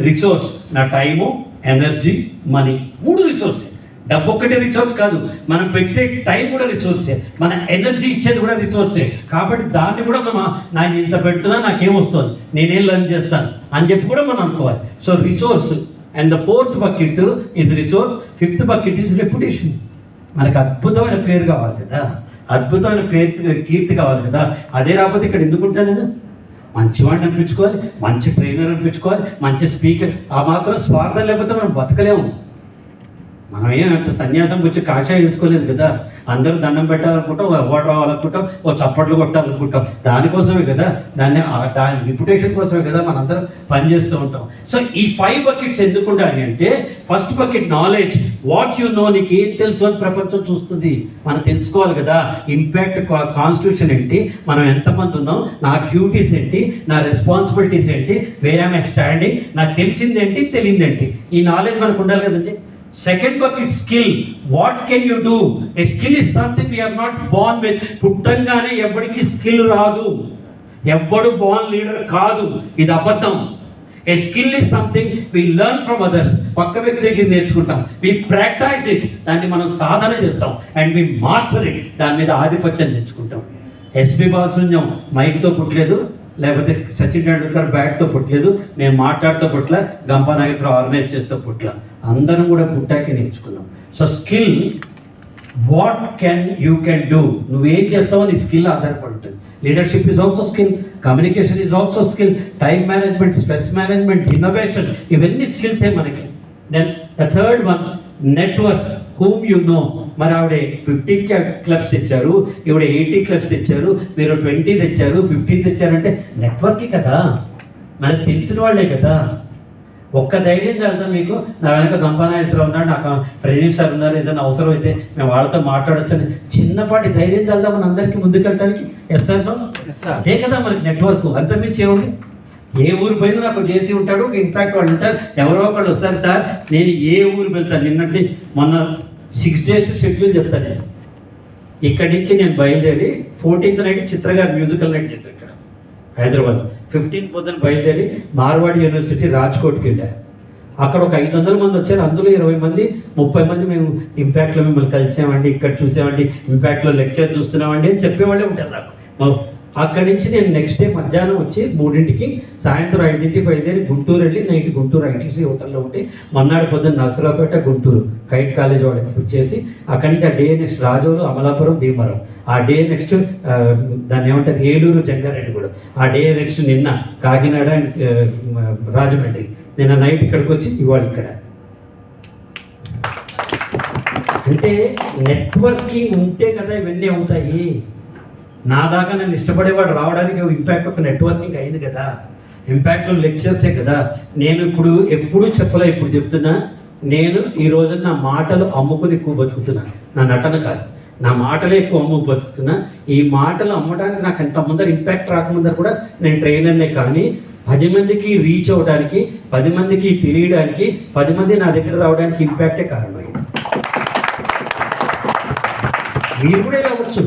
Resource, నా time, energy, money, 3 రిసోర్సే. డబ్బు ఒక్కటే రిసోర్స్ కాదు, మనం పెట్టే టైం కూడా రిసోర్సే, మన ఎనర్జీ ఇచ్చేది కూడా రిసోర్సే. కాబట్టి దాన్ని కూడా మనం నాకు ఇంత పెడుతున్నా నాకేం వస్తుంది, నేనేం లర్న్ చేస్తాను అని చెప్పి కూడా మనం అనుకోవాలి. So resource and the 4th bucket is resource, 5th bucket is reputation. మనకు అద్భుతమైన పేరు కావాలి కదా, అద్భుతమైన కీర్తి కావాలి కదా. అదే రాకపోతే ఇక్కడ ఎందుకుంటా నేను మంచివాడిని అనిపించుకోవాలి, మంచి ట్రైనర్ అనిపించుకోవాలి, మంచి స్పీకర్. ఆ మాత్రం స్వార్థం లేకపోతే మనం బతకలేము. మనం ఏమంత సన్యాసం వచ్చి కాషాయం వేసుకోలేదు కదా. అందరూ దండం పెట్టాలనుకుంటాం, అవార్డు రావాలనుకుంటాం, ఓ చప్పట్లు కొట్టాలనుకుంటాం. దానికోసమే కదా, దాని రిప్యుటేషన్ కోసమే కదా మనందరం పనిచేస్తూ ఉంటాం. సో ఈ 5 బకెట్స్ ఎందుకు ఉండాలి అంటే, first bucket knowledge, what you know, నీకు ఏం తెలుసు అని ప్రపంచం చూస్తుంది. మనం తెలుసుకోవాలి కదా. ఇంపాక్ట్ కాన్స్టిట్యూషన్ ఏంటి, మనం ఎంతమంది ఉన్నాం, నా డ్యూటీస్ ఏంటి, నా రెస్పాన్సిబిలిటీస్ ఏంటి, వేర్ ఆమ్ ఐ స్టాండింగ్, నాకు తెలిసిందేంటి, తెలియదేంటి, ఈ నాలెడ్జ్ మనకు ఉండాలి కదండి. Second bucket skill, what can you do. A skill is something we are not born with. పుట్టంగానే ఎవరికి స్కిల్ రాదు, ఎవ్వడు బోర్న్ లీడర్ కాదు, ఇది అబద్ధం. A skill is something we learn from others. పక్క వ్యక్తి దగ్గర నేర్చుకుంటాం, వీ ప్రాక్టీస్ ఇట్, దాన్ని మనం సాధన చేస్తాం, అండ్ వీ మాస్టర్ ఇట్, దాని మీద ఆధిపత్యం తెచ్చుకుంటాం. ఎస్పి బాలసుబ్రహ్మణ్యం మైక్తో పుట్టలేదు, లేకపోతే సచిన్ టెండూల్కర్ బ్యాట్తో పుట్టలేదు, నేను మాట్లాడుతూ పుట్ల, గంపా నాగేశ్వరరావు ఆర్గనైజ్ చేస్తూ పుట్ల, అందరం కూడా పుట్టాకే నేర్చుకున్నాం. So skill, what you can do, నువ్వేం చేస్తావో నీ స్కిల్ ఆధారపడి ఉంటుంది. Leadership is also skill, communication is also skill, time management, stress management, innovation, ఇవన్నీ స్కిల్సే మనకి. Then the third one, network, whom you know. మరి ఆవిడ 15 క్లబ్స్ తెచ్చారు, ఈవిడ 80 క్లబ్స్ తెచ్చారు, మీరు 20 తెచ్చారు, 15 తెచ్చారంటే నెట్వర్కే కదా, మనకు తెలిసిన వాళ్ళే కదా. ఒక్క ధైర్యం చదువుతాం మీకు, నా వెనక గంపానాగేశ్వరరావు ఉన్నాడు, నాకు ప్రదీప్ సార్ ఉన్నారు, ఏదైనా అవసరం అయితే మేము వాళ్ళతో మాట్లాడొచ్చు అని చిన్నపాటి ధైర్యం చదువుతాం మన అందరికీ ముందుకెళ్ళడానికి. ఎస్ సార్, అదే కదా మనకి నెట్వర్క్. అంతమించి ఏముంది, ఏ ఊరు పోయినా నాకు చేసి ఉంటాడు, ఇంపాక్ట్ వాళ్ళు ఉంటారు, ఎవరో ఒకళ్ళు వస్తారు. సార్ నేను ఏ ఊరు వెళ్తాను, నిన్నటి మొన్న 6 days షెడ్యూల్ చెప్తాను నేను. ఇక్కడి నుంచి నేను బయలుదేరి 14th నైట్ చిత్రగారు మ్యూజికల్ నైట్ చేశాను ఇక్కడ హైదరాబాద్. 15th పొద్దున బయలుదేరి మార్వాడి యూనివర్సిటీ రాజ్కోట్కి వెళ్ళాను. అక్కడ ఒక 500 మంది వచ్చారు, అందులో 20 మంది 30 మంది మేము ఇంపాక్ట్లో మిమ్మల్ని కలిసామండి, ఇక్కడ చూసామండి, ఇంపాక్ట్లో లెక్చర్ చూస్తున్నామండి అని చెప్పేవాళ్ళే ఉంటారు నాకు. అక్కడి నుంచి నేను నెక్స్ట్ డే మధ్యాహ్నం వచ్చి 3ంటికి, సాయంత్రం 5ంటికి బయలుదేరి గుంటూరు వెళ్ళి నైట్ గుంటూరు ఐటీసీ హోటల్లో ఉంటే, మన్నాడు పొద్దున్న నర్సరావుపేట గుంటూరు కైట్ కాలేజ్ వాళ్ళకి చేసి, అక్కడి నుంచి ఆ డే నెక్స్ట్ రాజోలు, అమలాపురం, భీమవరం, ఆ డే నెక్స్ట్ దాన్ని ఏమంటారు ఏలూరు, జంగారెడ్డిగూడ, ఆ డే నెక్స్ట్ నిన్న కాకినాడ అండ్ రాజమండ్రి, నిన్న నైట్ ఇక్కడికి వచ్చి ఇవాళ ఇక్కడ. అంటే నెట్వర్కింగ్ ఉంటే కదా ఇవన్నీ అవుతాయి. నా దాకా నన్ను ఇష్టపడేవాడు రావడానికి ఇంపాక్ట్ ఒక నెట్వర్కింగ్ అయింది కదా, ఇంపాక్ట్లో లెక్చర్సే కదా. నేను ఇప్పుడు ఎప్పుడూ చెప్పలే, ఇప్పుడు చెప్తున్నా, నేను ఈ రోజు నా మాటలు అమ్ముకుని ఎక్కువ బతుకుతున్నా, నా నటన కాదు, నా మాటలే ఎక్కువ అమ్ముకు బతుకుతున్నా. ఈ మాటలు అమ్మడానికి నాకు ఎంత ముందర ఇంపాక్ట్ రాకముందర కూడా నేను ట్రైనర్నే, కానీ 10 మందికి రీచ్ అవ్వడానికి, 10 మందికి తెలియడానికి, 10 మంది నా దగ్గర రావడానికి ఇంపాక్టే కారణమైంది. మీరు కూడా ఇలా అవ్వచ్చు,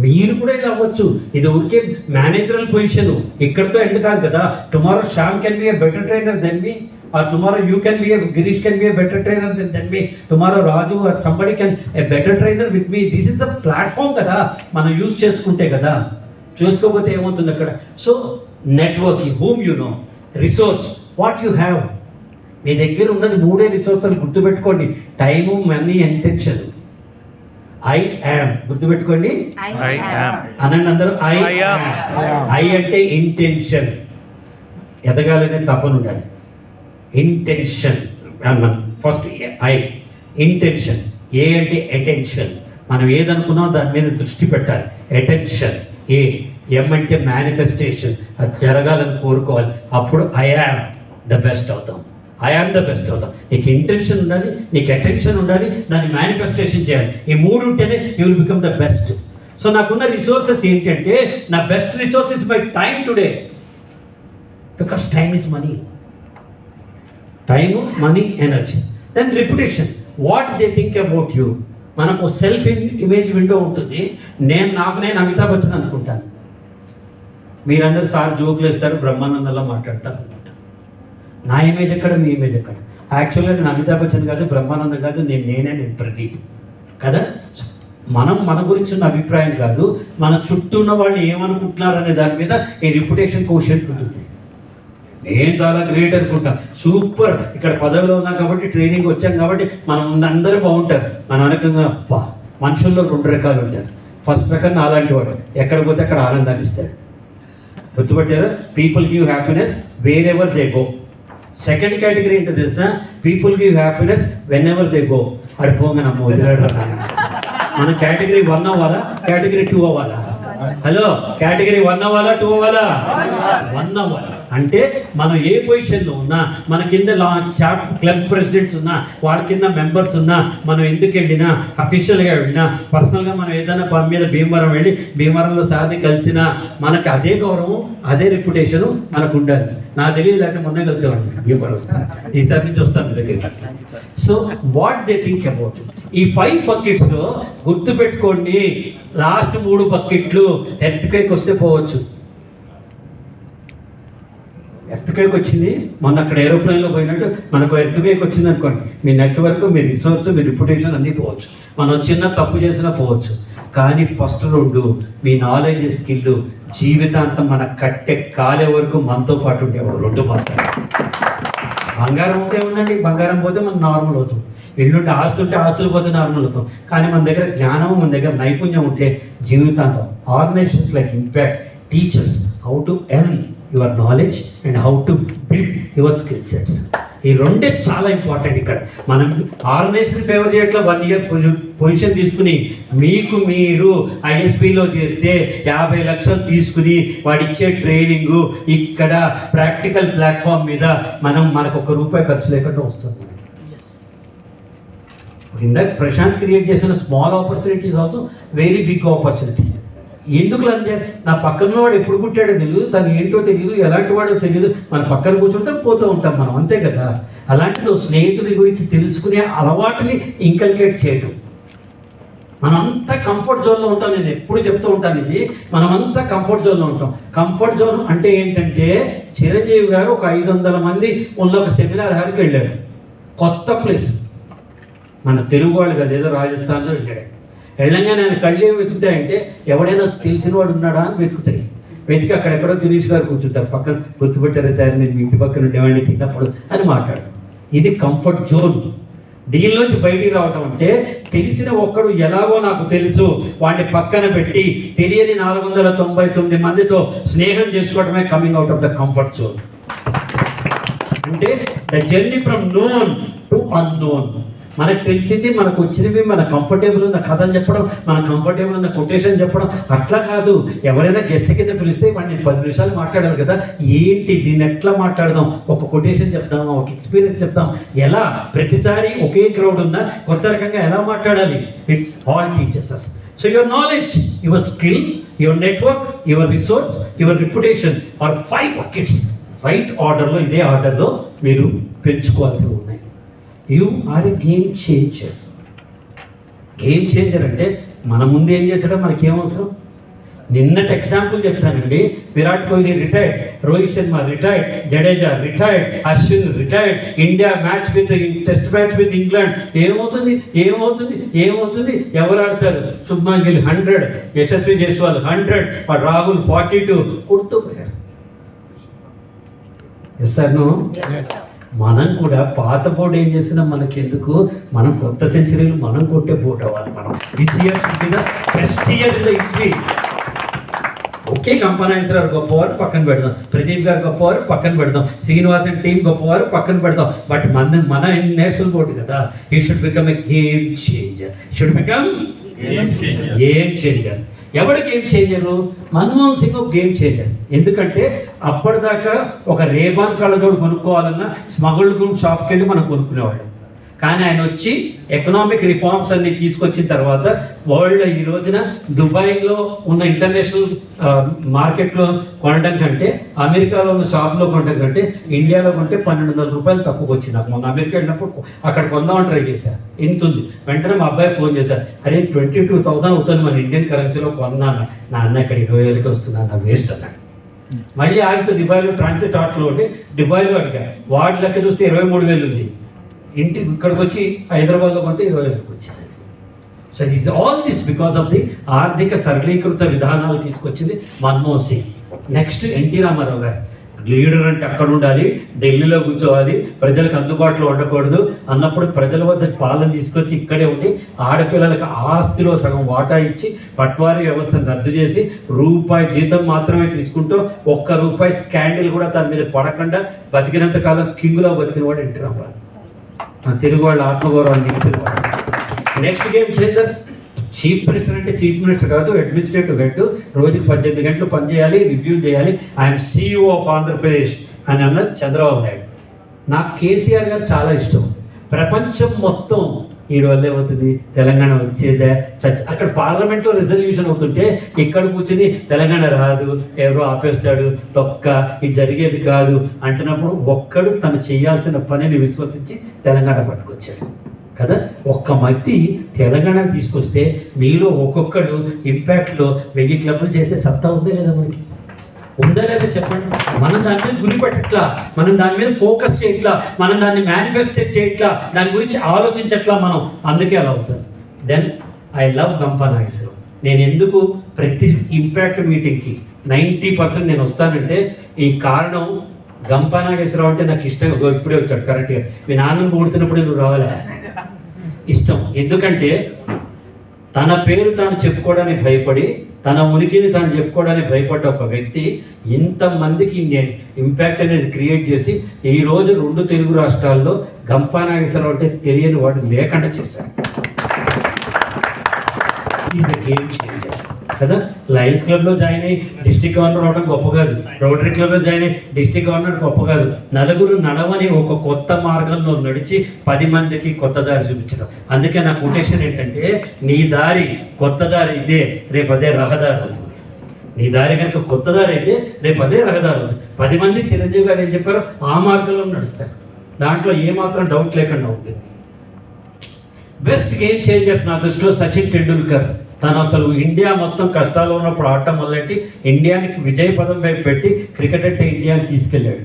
మీరు కూడా ఇలా అవ్వచ్చు. ఇది ఊరికే మేనేజరల్ పొజిషన్, ఇక్కడితో ఎండ్ కాదు కదా. Tomorrow Shyam can be a better trainer than me, or tomorrow you can be a Girish can be a better trainer than me, tomorrow Raju or somebody can a better trainer with me. This is the platform కదా, మనం use చేసుకుంటే కదా. చూసుకోకపోతే ఏమవుతుంది అక్కడ. So networking, whom you know, resource, what you have. మీ దగ్గర ఉన్నది 3 రిసోర్సెస్ గుర్తుపెట్టుకోండి, time, money, intention. I am గుర్తుపెట్టుకోండి, అనండి అందరూ. ఐ అంటే ఇంటెన్షన్, ఎదగాలనే తపన ఉండాలి. Intention first, I intention. A అంటే అటెన్షన్, మనం ఏదనుకున్నామో దాని మీద దృష్టి పెట్టాలి, అటెన్షన్. ఏ, ఎం అంటే మేనిఫెస్టేషన్, అది జరగాలని కోరుకోవాలి. అప్పుడు ఐ యామ్ ద బెస్ట్ అవుతాం, ఐ యామ్ ద బెస్ట్ అవుతాం. నీకు ఇంటెన్షన్ ఉండాలి, నీకు అటెన్షన్ ఉండాలి, దాన్ని మేనిఫెస్టేషన్ చేయాలి. ఈ 3 ఉంటేనే you will become the best. So నాకున్న రిసోర్సెస్ ఏంటంటే, నా best resource is my time today, because time is money. Time, money, energy. Then reputation, what they think about you. మనకు సెల్ఫ్ ఇమేజ్ విండో ఉంటుంది. నేను అమితాబ్ బచ్చన్ అనుకుంటాను, మీరందరూ సార్ జోకులు వేస్తారు, బ్రహ్మానందంలో మాట్లాడతారు. నా ఇమేజ్ ఎక్కడ, మీ ఇమేజ్ ఎక్కడ? యాక్చువల్గా నేను అమితాబ్ బచ్చన్ కాదు, బ్రహ్మానందం కాదు, నేను ప్రదీప్ కదా. మన గురించి ఉన్న అభిప్రాయం కాదు, మన చుట్టూ ఉన్న వాళ్ళు ఏమనుకుంటున్నారు అనే దాని మీద ఈ రిప్యుటేషన్ కోషెంట్ ఉంటుంది. నేను చాలా గ్రేట్ అనుకుంటాం, సూపర్, ఇక్కడ పదవిలో ఉన్నాం కాబట్టి, ట్రైనింగ్ వచ్చాం కాబట్టి మనం అందరూ బాగుంటారు. మన వెనకంగా మనుషుల్లో 2 రకాలు ఉంటారు. ఫస్ట్ రకం అలాంటి వాడు, ఎక్కడ పోతే అక్కడ ఆనందాన్ని ఇస్తాడు. గుర్తుపట్టారా? People give happiness wherever they go. Second category ఏంటో తెలుసా? People give happiness whenever they go. అడిపోగా నమ్మ వదిలేడు. మనం కేటగిరీ 1 అవ్వాలా, కేటగిరీ 2 అవ్వాలా? హలో, కేటగిరీ 1 అవ్వాలా, 2 అవ్వాలా? 1 అవ్వాలి. అంటే మనం ఏ పొజిషన్లో ఉన్నా, మన కింద క్లబ్ ప్రెసిడెంట్స్ ఉన్నా, వాళ్ళ కింద మెంబర్స్ ఉన్నా, మనం ఎందుకు వెళ్ళినా, అఫీషియల్గా వెళ్ళినా, పర్సనల్గా మనం ఏదైనా పని మీద భీమవరం వెళ్ళి భీమవరంలో సార్ని కలిసినా మనకి అదే గౌరవం, అదే రెప్యుటేషను మనకు ఉండాలి. నాకు తెలియదు, లేకపోతే మొన్నే కలిసేవాడిని భీమవరం, ఈసారి నుంచి వస్తాను మీ దగ్గరికి. So what they think about ఈ 5 బకెట్స్లో గుర్తుపెట్టుకోండి, లాస్ట్ 3 బకెట్లు ఎర్త్క్వేక్ వస్తే పోవచ్చు. ఎర్త్క్వేక్ వచ్చింది మొన్న, అక్కడ ఏరోప్లేన్లో పోయినట్టు మనకు ఎర్త్క్వేక్ వచ్చింది అనుకోండి, మీ నెట్వర్క్, మీ రిసోర్స్, మీ రిప్యుటేషన్ అన్నీ పోవచ్చు. మనం చిన్న తప్పు చేసినా పోవచ్చు. కానీ ఫస్ట్ 2 మీ నాలెడ్జ్, స్కిల్, జీవితాంతం మన కట్టె కాలే వరకు మనతో పాటు ఉండేవాడు. 2 మాత్రం. బంగారం ఉంటే ఉందండి, బంగారం పోతే మనం నార్మల్ అవుతాం. ఇల్లుంటే ఆస్తి ఉంటే ఆస్తులు పోతే నార్మల్ అవుతాం. కానీ మన దగ్గర జ్ఞానం, మన దగ్గర నైపుణ్యం ఉంటే జీవితాంతం. Organisations like impact teachers how to earn your knowledge and how to build your skill sets. ఈ 2 చాలా ఇంపార్టెంట్. ఇక్కడ మనం ఆర్గనైజేషన్ ఫేవర్ చేయట్లా 1 ఇయర్ పొజిషన్ తీసుకుని మీకు మీరు ఐఎస్పీలో చేరితే 50 లక్షలు తీసుకుని వాడిచ్చే ట్రైనింగు ఇక్కడ ప్రాక్టికల్ ప్లాట్ఫామ్ మీద మనకు ₹1 ఖర్చు లేకుండా వస్తుంది. ఇందాక ప్రశాంత్ క్రియేట్ చేసిన small opportunities also very big opportunity. ఎందుకు అంటే నా పక్కన వాడు ఎప్పుడు పుట్టాడో తెలియదు, తను ఏంటో తెలియదు, ఎలాంటి వాడో తెలియదు, మన పక్కన కూర్చుంటే పోతూ ఉంటాం మనం, అంతే కదా. అలాంటి స్నేహితుడి గురించి తెలుసుకునే అలవాటుని ఇంకల్కేట్ చేయటం. మనమంతా కంఫర్ట్ జోన్లో ఉంటాం. నేను ఎప్పుడు చెప్తూ ఉంటాను ఇది, మనమంతా కంఫర్ట్ జోన్లో ఉంటాం. కంఫర్ట్ జోన్ అంటే ఏంటంటే, చిరంజీవి గారు ఒక 500 మంది ఉన్న ఒక సెమినార్ హాల్కి వెళ్ళారు. కొత్త ప్లేస్, మన తెలుగు వాళ్ళు కదా, ఏదో రాజస్థాన్లో వెళ్ళాడు. వెళ్ళంగానే ఆయన కళ్ళు ఏమి వెతుకుతాయంటే, ఎవడైనా తెలిసిన వాడు ఉన్నాడా అని వెతుకుతాయి. వెతికి అక్కడెక్కడో గిరీష్ గారు కూర్చుంటారు పక్కన. గుర్తుపెట్టారా సార్, నేను మీ ఇంటి పక్కన ఉండేవాడిని తిన్నప్పుడు అని మాట్లాడతాం. ఇది కంఫర్ట్ జోన్. దీనిలోంచి బయటికి రావటం అంటే, తెలిసిన ఒక్కడు ఎలాగో నాకు తెలుసు వాడిని పక్కన పెట్టి తెలియని 499 మందితో స్నేహం చేసుకోవడమే coming out of the comfort zone. అంటే the journey from known to unknown. మనకు తెలిసింది, మనకు వచ్చినవి, మన కంఫర్టబుల్ ఉన్న కథలు చెప్పడం, మన కంఫర్టబుల్ ఉన్న కొటేషన్ చెప్పడం, అట్లా కాదు. ఎవరైనా గెస్ట్ కింద పిలిస్తే వాడిని 10 నిమిషాలు మాట్లాడాలి కదా, ఏంటి దీన్ని ఎట్లా మాట్లాడదాం, ఒక కొటేషన్ చెప్తామా, ఒక ఎక్స్పీరియన్స్ చెప్తాం, ఎలా ప్రతిసారి ఒకే క్రౌడ్ ఉన్నా కొత్త రకంగా ఎలా మాట్లాడాలి. It's all teachers us. So your knowledge, your skill, your network, your resource, your reputation are 5 buckets. Right ఆర్డర్లో, ఇదే ఆర్డర్లో మీరు పెంచుకోవాల్సి ఉన్నాయి. You are a game changer. Game changer అంటే మన ముందు ఏం చేశాడో మనకేమవసరం. నిన్నటి ఎగ్జాంపుల్ చెప్తానండి. Virat Kohli retired, Rohit Sharma retired, Jadeja retired, Ashwin retired, India test match with England. ఏమవుతుంది? ఎవరు ఆడతారు? శుభ్మన్ గిల్ 100, యశస్వి జైస్వాల్ 100, రాహుల్ 42 కొడుతూ పోయారు. Yes sir no? మనం కూడా పాత బోర్డు ఏం చేసినా మనకెందుకు, మనం కొత్త సెంచరీలు మనం కొట్టే బోర్డు అవ్వాలి. మనం this year best year in the history. Okay, కంపనాయిశ్వరరావు గొప్పవారు పక్కన పెడదాం, ప్రదీప్ గారు గొప్పవారు పక్కన పెడదాం, శ్రీనివాసన్ టీం గొప్పవారు పక్కన పెడదాం. బట్ మన నేషనల్ బోర్డు కదా. You should become a game changer. Game changer. ఎవడు గేమ్ చేంజరు? మన్మోహన్ సింగ్ ఒక గేమ్ చేంజర్. ఎందుకంటే అప్పటిదాకా ఒక రేబాన్ కళ్ళజోడు కొనుక్కోవాలన్నా స్మగుల్డ్ గ్రూప్ షాప్కి వెళ్ళి మనం కొనుక్కునేవాళ్ళం. కానీ ఆయన వచ్చి ఎకనామిక్ రిఫార్మ్స్ అన్ని తీసుకొచ్చిన తర్వాత వరల్డ్ ఈ రోజున దుబాయ్లో ఉన్న ఇంటర్నేషనల్ మార్కెట్లో కొనడం కంటే, అమెరికాలో ఉన్న షాప్లో కొనడం కంటే ఇండియాలో కొంటే ₹1,200 తక్కువకి వచ్చింది. నాకు మొన్న అమెరికా వెళ్ళినప్పుడు అక్కడ కొందామని ట్రై చేశాను, ఎంత ఉంది. వెంటనే మా అబ్బాయి ఫోన్ చేశారు, అరే 22,000 అవుతుంది మన ఇండియన్ కరెన్సీలో కొన్నాను. నా అన్న ఇక్కడ 20,000కి వస్తున్నాను, నా వేస్ట్ అన్నాడు. మళ్ళీ ఆగితే దుబాయ్లో ట్రాన్సిట్ ఆటోలో ఉండి దుబాయ్లో అడిగా, వాడి లెక్క చూస్తే 23,000 ఉంది. ఇంటికి ఇక్కడికి వచ్చి హైదరాబాద్లో కొంటే 20,000 వచ్చింది. So it's all this because of the ఆర్థిక సరళీకృత విధానాలు తీసుకొచ్చింది మన్మోహన్ సింగ్. నెక్స్ట్ ఎన్టీ రామారావు గారు. లీడర్ అంటే అక్కడ ఉండాలి, ఢిల్లీలో కూర్చోవాలి, ప్రజలకు అందుబాటులో ఉండకూడదు అన్నప్పుడు ప్రజల వద్ద పాలన తీసుకొచ్చి ఇక్కడే ఉండి ఆడపిల్లలకు ఆస్తిలో సగం వాటా ఇచ్చి పట్వారీ వ్యవస్థను రద్దు చేసి రూపాయి జీతం మాత్రమే తీసుకుంటూ ₹1 స్కాండిల్ కూడా తన మీద పడకుండా బతికినంత కాలం కింగ్లో బతికిన వాడు ఎన్టీ రామారావు. తెలుగు వాళ్ళ ఆత్మగౌరవాన్ని నింపుతున్నవాడు. నెక్స్ట్ గేమ్ చేద్దాం. చీఫ్ మినిస్టర్ అంటే చీఫ్ మినిస్టర్ కాదు, అడ్మినిస్ట్రేటివ్ హెడ్. రోజుకి 18 గంటలు పనిచేయాలి, రివ్యూ చేయాలి. ఐఎమ్ CEO ఆఫ్ ఆంధ్రప్రదేశ్ అని అన్నది చంద్రబాబు నాయుడు. నాకు కేసీఆర్ గారు చాలా ఇష్టం. ప్రపంచం మొత్తం వీడి వల్ల ఏమవుతుంది, తెలంగాణ వచ్చేదే అక్కడ పార్లమెంట్లో రిజల్యూషన్ అవుతుంటే ఇక్కడ కూర్చుని తెలంగాణ రాదు, ఎవరో ఆపేస్తాడు, తొక్క, ఇది జరిగేది కాదు అంటున్నప్పుడు ఒక్కడు తను చేయాల్సిన పనిని విశ్వసించి తెలంగాణ పట్టుకొచ్చాడు కదా. ఒక్క మట్టి తెలంగాణ తీసుకొస్తే మీలో ఒక్కొక్కడు ఇంపాక్ట్లో 1000 క్లబ్లు చేసే సత్తా ఉందా లేదా, మనకి ఉందా లేదా చెప్పండి. మనం దాని మీద గురి పెట్టట్లా, మనం దాని మీద ఫోకస్ చేయట్లా, మనం దాన్ని మేనిఫెస్టేట్ చేయట్లా, దాని గురించి ఆలోచించట్లా మనం, అందుకే అలా అవుతుంది. Then I love Gampa Nageswara Rao. నేను ఎందుకు ప్రతి ఇంపాక్ట్ మీటింగ్కి 90% నేను వస్తానంటే ఈ కారణం గంపా నాగేశ్వరరావు అంటే నాకు ఇష్టం. ఇప్పుడే వచ్చాడు కరెక్ట్గా. మీ నాన్నను పుడుతున్నప్పుడు నువ్వు రావాలా ఇష్టం. ఎందుకంటే తన పేరు తాను చెప్పుకోవడానికి భయపడి, తన ఉనికిని తాను చెప్పుకోవడానికి భయపడ్డ ఒక వ్యక్తి ఇంతమందికి ఇంపాక్ట్ అనేది క్రియేట్ చేసి ఈరోజు 2 తెలుగు రాష్ట్రాల్లో గంపా నాగేశ్వరరావు అంటే తెలియని వాడు లేకుండా చేశాడు. ఈజ్ ఎ గేమ్ చేంజర్ కదా. లయన్స్ క్లబ్లో జాయిన్ అయ్యి డిస్ట్రిక్ట్ గవర్నర్ అవడం గొప్ప కాదు, రోటరీ క్లబ్లో జాయిన్ అయ్యి డిస్ట్రిక్ట్ గవర్నర్ గొప్ప కాదు. నలుగురు నడవని ఒక కొత్త మార్గంలో నడిచి 10 మందికి కొత్త దారి చూపించడం. అందుకే నా కొటేషన్ ఏంటంటే, నీ దారి కొత్త దారి ఇదే, రేపు అదే రహదారి అవుతుంది. నీ దారి కనుక కొత్త దారి అయితే రేపు అదే రహదారి అవుతుంది. 10 మంది చిరంజీవి గారు ఏం చెప్పారో ఆ మార్గంలో నడుస్తారు. దాంట్లో ఏమాత్రం డౌట్ లేకుండా ఉంటుంది. బెస్ట్ గేమ్ చేంజర్స్ నా దృష్టిలో సచిన్ టెండూల్కర్. తను అసలు ఇండియా మొత్తం కష్టాల్లో ఉన్నప్పుడు ఆడటం మొదలెట్టి ఇండియానికి విజయ పదం వైపు పెట్టి క్రికెట్ అంటే ఇండియాని తీసుకెళ్ళాడు.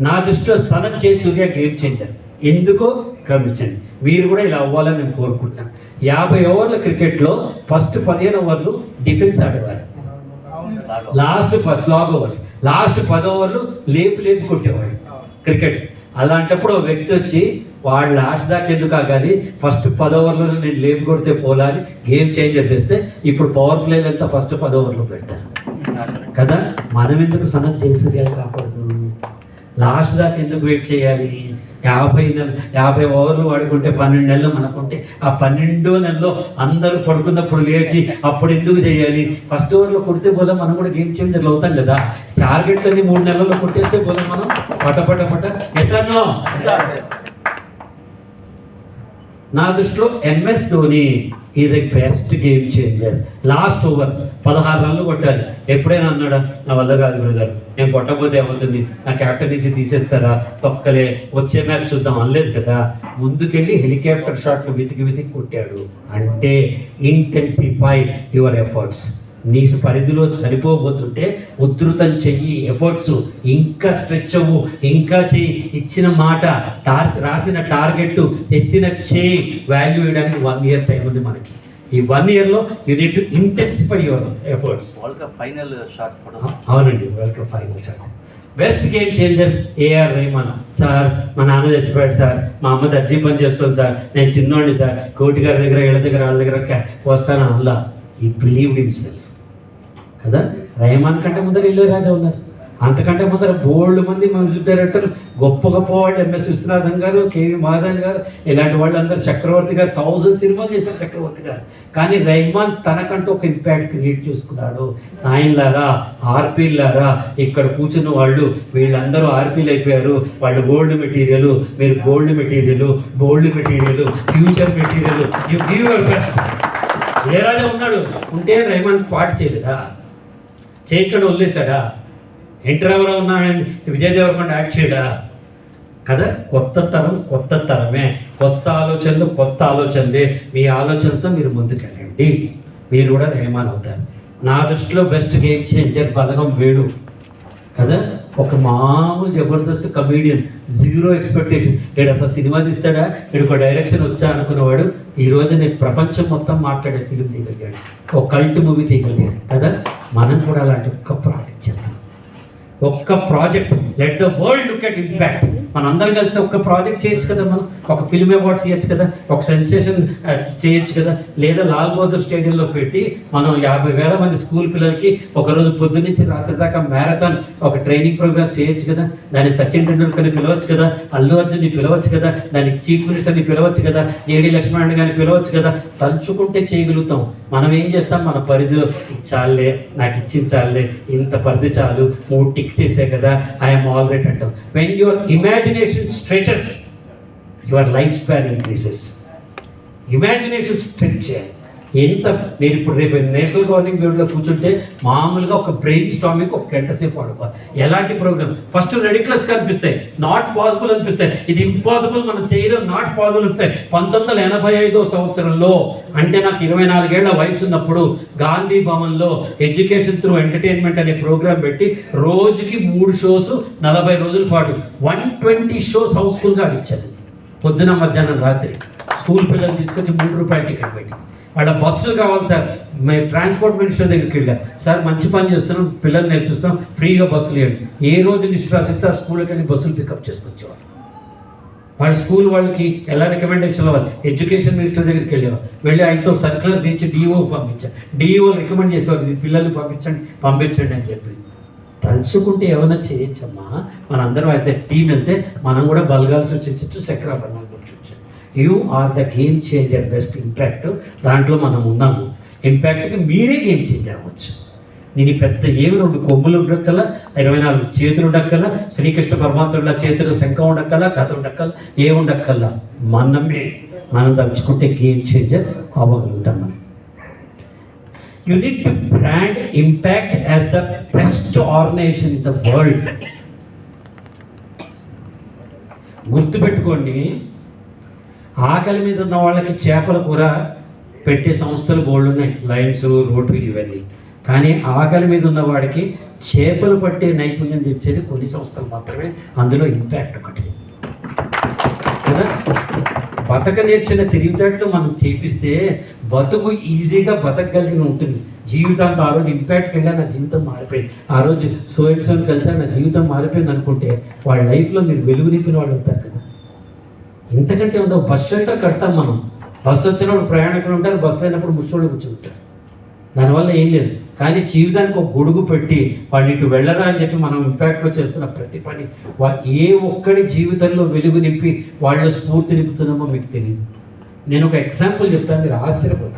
నా దృష్టిలో సనత్ జయసూర్య గేమ్ చేంజర్. ఎందుకో గమనించండి. మీరు కూడా ఇలా అవ్వాలని నేను కోరుకుంటున్నాను. 50 ఓవర్ల క్రికెట్లో ఫస్ట్ 15 ఓవర్లు డిఫెన్స్ ఆడేవారు, లాస్ట్ స్లాగ్ ఓవర్స్, లాస్ట్ 10 ఓవర్లు లేపు కొట్టేవాడు క్రికెట్. అలాంటప్పుడు ఒక వ్యక్తి వచ్చి వాడు లాస్ట్ దాకా ఎందుకు ఆగాలి, ఫస్ట్ 10 ఓవర్లో నేను లేపు కొడితే పోలాలి, గేమ్ చేంజర్ తెస్తే ఇప్పుడు పవర్ ప్లేలు అంతా ఫస్ట్ 10 ఓవర్లో పెడతారు కదా. మనం ఎందుకు సనత్ జయసూర్యాలు కాకూడదు, లాస్ట్ దాకా ఎందుకు వెయిట్ చేయాలి? 50 ఓవర్లు వాడుకుంటే 12 నెలలు మనకుంటే ఆ 12వ నెలలో అందరూ పడుకున్నప్పుడు లేచి అప్పుడు ఎందుకు చేయాలి? ఫస్ట్ ఓవర్లో కొడితే పోలే మనం కూడా గేమ్ చేంజర్లు అవుతాం కదా. టార్గెట్స్ 3 నెలల్లో కొట్టేస్తే పోలే మనం పట. Yes or no? నా దృష్టిలో MS Dhoni is a best game changer. Last over 16 రన్లు కొట్టాలి. ఎప్పుడైనా అన్నాడా, నా వల్ల కాదు బ్రదర్, నేను కొట్టకపోతే ఏమవుతుంది, నా క్యాప్టెన్ నుంచి తీసేస్తారా, తొక్కలే, వచ్చే మ్యాచ్ చూద్దాం అనలేదు కదా. ముందుకెళ్ళి హెలికాప్టర్ షాట్లు వెతికి కొట్టాడు. అంటే ఇంటెన్సిఫై యువర్ ఎఫర్ట్స్. నీ పరిధిలో సరిపోబోతుంటే ఉధృతం చెయ్యి, ఎఫర్ట్స్ ఇంకా స్ట్రెచ్ అవ్వు, ఇంకా చెయ్యి. ఇచ్చిన మాట, రాసిన టార్గెట్, ఎత్తిన చేయి వాల్యూ ఇవ్వడానికి 1 ఇయర్ టైం ఉంది మనకి. ఈ 1 ఇయర్లో you need to intensify your efforts. అవునండి, world cup final shot. Best game changer AR Rahman. Sir మా నాన్న చచ్చిపోయాడు సార్, మా అమ్మ దర్జీ పని చేస్తుంది సార్, నేను చిన్నోడిని సార్, కోటి గారి దగ్గర వీళ్ళ దగ్గర వాళ్ళ దగ్గర వస్తాను అల్లా. ఈ బిలీవ్డ్ హిమ్సెల్ఫ్ కదా. రెహమాన్ కంటే ముందర ఇళయరాజా ఉన్నారు, అంతకంటే ముందర బోల్డ్ మంది మ్యూజిక్ డైరెక్టర్లు గొప్ప వాళ్ళు, MS విశ్వనాథన్ గారు, KV మహాదేవన్ గారు, ఇలాంటి వాళ్ళందరూ, చక్రవర్తి గారు 1000 సినిమాలు చేశారు చక్రవర్తి గారు. కానీ రెహమాన్ తనకంటూ ఒక ఇంపాక్ట్ క్రియేట్ చేసుకున్నాడు. నాయన్లారా, ఆర్పీలారా, ఇక్కడ కూర్చున్న వాళ్ళు వీళ్ళందరూ ఆర్పీలు అయిపోయారు. వాళ్ళు గోల్డ్ మెటీరియల్, మీరు gold material, future material, you give your best. Ilaiyaraaja ఉన్నాడు, ఉంటే రెహమాన్ పాట చేయలేదా, చేయకుండా వదిలేశాడా? ఎన్టీ రామారావు ఉన్నాడని విజయ్ దేవరకొండ యాక్ట్ చేయడా కదా. కొత్త తరమే, కొత్త ఆలోచనలే. మీ ఆలోచనతో మీరు ముందుకెళ్ళండి, మీరు కూడా రెహమాన్ అవుతారు. నా దృష్టిలో బెస్ట్ గేమ్ చేంజర్ బలగం వేణు. కదా. ఒక మామూలు జబర్దస్త్ కమేడియన్, జీరో ఎక్స్పెక్టేషన్, వీడు అసలు సినిమా తీస్తాడా, వీడు ఒక డైరెక్షన్ వచ్చా అనుకున్నవాడు ఈ రోజు నేను ప్రపంచం మొత్తం మాట్లాడే ఫిలిం తీయగలిగాడు, ఒక కల్ట్ మూవీ తీయగలిగాడు కదా. మనం కూడా అలాంటి ఒక్క ప్రాజెక్ట్ చేద్దాం, ఒక్క project. Let the world look at impact. మనందరం కలిసి ఒక్క ప్రాజెక్ట్ చేయొచ్చు కదా, మనం ఒక ఫిల్మ్ అవార్డ్స్ చేయొచ్చు కదా, ఒక సెన్సేషన్ చేయొచ్చు కదా. లేదా లాల్ బహదూర్ స్టేడియంలో పెట్టి మనం 50,000 మంది స్కూల్ పిల్లలకి ఒకరోజు పొద్దు నుంచి రాత్రి దాకా మ్యారథాన్ ఒక ట్రైనింగ్ ప్రోగ్రామ్ చేయొచ్చు కదా. దానికి సచిన్ టెండూల్కర్ని పిలవచ్చు కదా, అల్లు అర్జున్ని పిలవచ్చు కదా, దానికి చీఫ్ మినిస్టర్ని పిలవచ్చు కదా, ఏడి లక్ష్మణ్ గారిని పిలవచ్చు కదా. తలుచుకుంటే చేయగలుగుతాం. మనం ఏం చేస్తాం, మన పరిధిలో చాలే, నాకు ఇచ్చించాలే, ఇంత పరిధి చాలు, 3 టిక్ చేసే కదా, ఐఎమ్ ఆల్ రైట్ అంటాం. When your imagination stretches, your life span increases. Imagination stretch చేయాలి. ఎంత మీరు ఇప్పుడు రేపు నేషనల్ గవర్నింగ్ బోర్డులో కూర్చుంటే మామూలుగా ఒక బ్రెయిన్ స్టామింగ్ ఒక గంట సేపు ఆడుకోవాలి. ఎలాంటి ప్రోగ్రామ్ ఫస్ట్ రెడిక్యులస్గా అనిపిస్తాయి, నాట్ పాసిబుల్ అనిపిస్తాయి, ఇది ఇంపాసిబుల్ మనం చేయడం, నాట్ పాసిబుల్ అనిపిస్తాయి. 1985వ సంవత్సరంలో, అంటే నాకు 24 ఏళ్ల వయసు ఉన్నప్పుడు, గాంధీ భవన్లో ఎడ్యుకేషన్ త్రూ ఎంటర్టైన్మెంట్ అనే ప్రోగ్రామ్ పెట్టి రోజుకి 3 షోస్ 40 రోజుల పాటు 120 షోస్ హౌస్ఫుల్గా ఆడిచ్చాను. పొద్దున మధ్యాహ్నం రాత్రి స్కూల్ పిల్లలు తీసుకొచ్చి 3 రూపాయల టికెట్ పెట్టి, వాళ్ళ బస్సులు కావాలి సార్, మేము ట్రాన్స్పోర్ట్ మినిస్టర్ దగ్గరికి వెళ్ళాం, సార్ మంచి పని చేస్తున్నాం, పిల్లలు నేర్పిస్తాం, ఫ్రీగా బస్సులు ఇవ్వండి. ఏ రోజు లిస్ట్ రాసిస్తే ఆ స్కూల్కి వెళ్ళి బస్సులు పికప్ చేసుకొచ్చేవాళ్ళు. వాళ్ళ స్కూల్ వాళ్ళకి ఎలా రికమెండేషన్ అవ్వాలి, ఎడ్యుకేషన్ మినిస్టర్ దగ్గరికి వెళ్ళేవారు, వెళ్ళి ఆయనతో సర్క్యులర్ దించి డిఓకి పంపించారు, డిఓ రికమెండ్ చేసేవారు, పిల్లల్ని పంపించండి అని చెప్పి. తలుచుకుంటే ఏమైనా చేయొచ్చమ్మా. మనందరం యాజ్ ఎ టీం వెళ్తే మనం కూడా బలగాల్సి వచ్చి శంకరాభరణాలు కూర్చోవచ్చు. You are the game changer, best impact. దాంట్లో మనం ఉన్నాము. ఇంపాక్ట్కి మీరే గేమ్ చేంజర్ అవ్వచ్చు. నేను పెద్ద ఏమి 2 కొమ్ములు ఉండక్కల, 24 చేతులు ఉండక్కల, శ్రీకృష్ణ పరమాత్ముల చేతులు శంఖం ఉండక్కల, కథ ఉండక్కల, ఏ ఉండక్కల్లా మనం తలుచుకుంటే గేమ్ చేంజర్ అవ్వగలుగుతాం. మనం you need to brand impact as the best organization in the world. గుర్తుపెట్టుకోండి, ఆకలి మీద ఉన్న వాళ్ళకి చేపల కూర పెట్టే సంస్థలు బోల్డ్ ఉన్నాయి, లయన్స్, రోటరీ, ఇవన్నీ. కానీ ఆకలి మీద ఉన్న వాడికి చేపలు పట్టే నైపుణ్యం తెచ్చేది కొన్ని సంస్థలు మాత్రమే. అందులో ఇంపాక్ట్ ఒకటి కదా. బతక నేర్చిన తెలివితేటలు మనం చేపిస్తే బతుకు ఈజీగా బతకగలిగి ఉంటుంది. జీవితాంతో ఆ రోజు ఇంపాక్ట్కి వెళ్ళా, నా జీవితం మారిపోయింది, ఆ రోజు సోయట్సోని కలిసా నా జీవితం మారిపోయింది అనుకుంటే వాళ్ళ లైఫ్లో మీరు వెలుగు నింపిన వాళ్ళు అవుతారు కదా. ఇంతకంటే ఉందో బస్ షెల్టర్ కడతాం మనం. బస్సు వచ్చినప్పుడు ప్రయాణికులు ఉంటారు, బస్సు అయినప్పుడు ముసలోళ్ళు కూర్చుంటారు. దానివల్ల ఏం లేదు. కానీ జీవితానికి ఒక గొడుగు పెట్టి వాళ్ళు ఇటు వెళ్ళరా అని చెప్పి మనం ఇంపాక్ట్లో చేస్తున్న ప్రతి పని ఏ ఒక్కడి జీవితంలో వెలుగు నింపి వాళ్ళ స్ఫూర్తి నింపుతున్నామో మీకు తెలియదు. నేను ఒక ఎగ్జాంపుల్ చెప్తాను, మీరు ఆశ్చర్యపోతారు.